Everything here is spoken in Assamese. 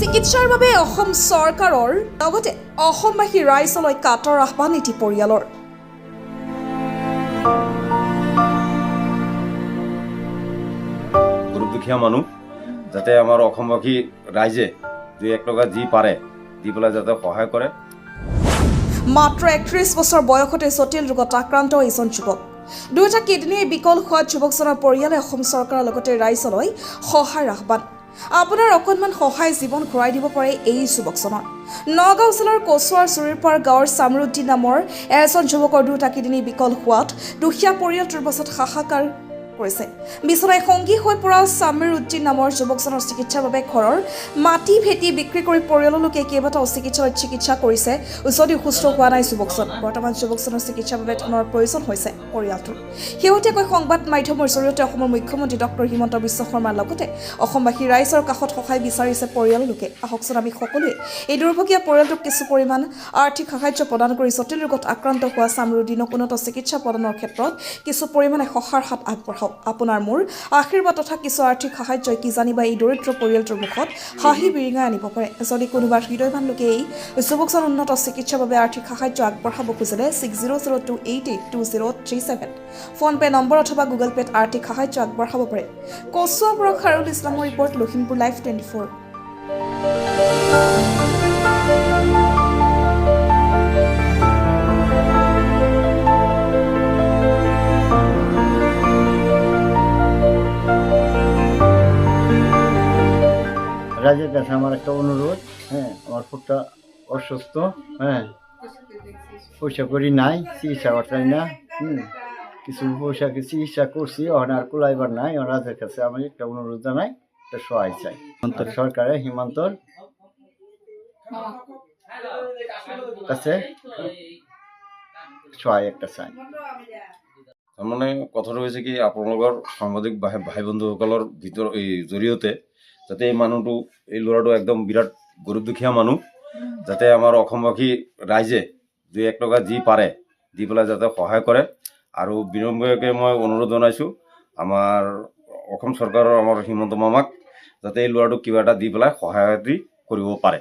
চিকিৎসাৰ বাবে অসম চৰকাৰৰ লগতে অসমবাসী ৰাইজলৈ কাটৰ আহ্বান নীতি পৰিয়ালৰ। গৰিব দুখীয়া মানুহ যাতে আমাৰ অসমবাসী ৰাইজে 2-1 টকা যি পাৰে দি পেলাই যাতে সহায় কৰে। মাত্ৰ 31 বছৰ বয়সতে জটিল ৰোগত আক্ৰান্ত এজন যুৱক। দুটা কিডনীয়ে বিকল হোৱা যুৱকজনৰ পৰিয়ালে অসম চৰকাৰৰ লগতে ৰাইজলৈ সহায়ৰ আহ্বান। আপোনাৰ অকণমান সহায় জীৱন ঘূৰাই দিব পাৰে এই যুৱকজনৰ। নগাঁও জিলাৰ কচুৱাৰ চুৰিৰপাৰ গাঁৱৰ চামৰুদ্দিন নামৰ এজন যুৱকৰ দুটা কিডনী বিকল হোৱাত দুখীয়া পৰিয়ালটোৰ পাছত হাহাকাৰ কৰিছে। বিচনাই সংগী হৈ পৰা চামিৰুদ্দিন নামৰ যুৱকজনৰ চিকিৎসাৰ বাবে ঘৰৰ মাটি ভেটি বিক্ৰী কৰি পৰিয়ালৰ লোকে কেইবাটাও চিকিৎসালয়ত চিকিৎসা কৰিছে যদিও সুস্থ হোৱা নাই যুৱকজন। বৰ্তমান যুৱকজনৰ চিকিৎসাৰ বাবে ধনৰ প্ৰয়োজন হৈছে পৰিয়ালটোৰ। শেহতীয়াকৈ সংবাদ মাধ্যমৰ জৰিয়তে অসমৰ মুখ্যমন্ত্ৰী ডক্টৰ হিমন্ত বিশ্ব শৰ্মাৰ লগতে অসমবাসী ৰাইজৰ কাষত সহায় বিচাৰিছে পৰিয়ালৰ লোকে। আহকচোন আমি সকলোৱে এই দুৰ্ভগীয়া পৰিয়ালটোক কিছু পৰিমাণ আৰ্থিক সাহায্য প্ৰদান কৰি জটিল ৰোগত আক্ৰান্ত হোৱা চামৰুদ্দিনক উন্নত চিকিৎসা প্ৰদানৰ ক্ষেত্ৰত কিছু পৰিমাণে সহায়ৰ হাত আগবঢ়াওক। আপোনাৰ মোৰ আশীৰ্বাদ তথা কিছু আৰ্থিক সাহায্যই কি জানিবা এই দৰিদ্ৰ পৰিয়ালটোৰ মুখত হাঁহি বিৰিঙাই আনিব পাৰে। যদি কোনোবা হৃদয়বান লোকে এই যুৱকজন উন্নত চিকিৎসাৰ বাবে আৰ্থিক সাহায্য আগবঢ়াব খুজিলে 6002882037 ফোনপে নম্বৰ অথবা গুগল পে'ত আৰ্থিক সাহায্য আগবঢ়াব পাৰে। কচুৱাৰ পৰা খাৰুল ইছলামৰ ৰিপৰ্ট, লখিমপুৰ লাইভ 24। রাজের কাছে আমার একটা অনুরোধ, আমার পুত্রটা অসুস্থ, পয়সা করি নাই, চিকিৎসা করতাই না, কিছু পয়সা চিকিৎসা করছি, আর কুলাইবার নাই। রাজের কাছে আমি একটা অনুরোধ জানাই, একটা সহায় চাই। সরকারের হিমন্তর কাছে সহায় একটা চাই। তাৰমানে কথাটো হৈছে কি, আপোনালোকৰ সাংবাদিক ভাই বন্ধুসকলৰ জৰিয়তে যাতে এই মানুহটো, এই ল'ৰাটো একদম বিৰাট গৰীব দুখীয়া মানুহ, যাতে আমাৰ অসমবাসী ৰাইজে 2-1 টকা যি পাৰে দি পেলাই যাতে সহায় কৰে। আৰু বিনম্ৰভাৱে মই অনুৰোধ জনাইছোঁ আমাৰ অসম চৰকাৰৰ, আমাৰ হিমন্ত মামাক, যাতে এই ল'ৰাটোক কিবা এটা দি পেলাই সহায় কৰিব পাৰে।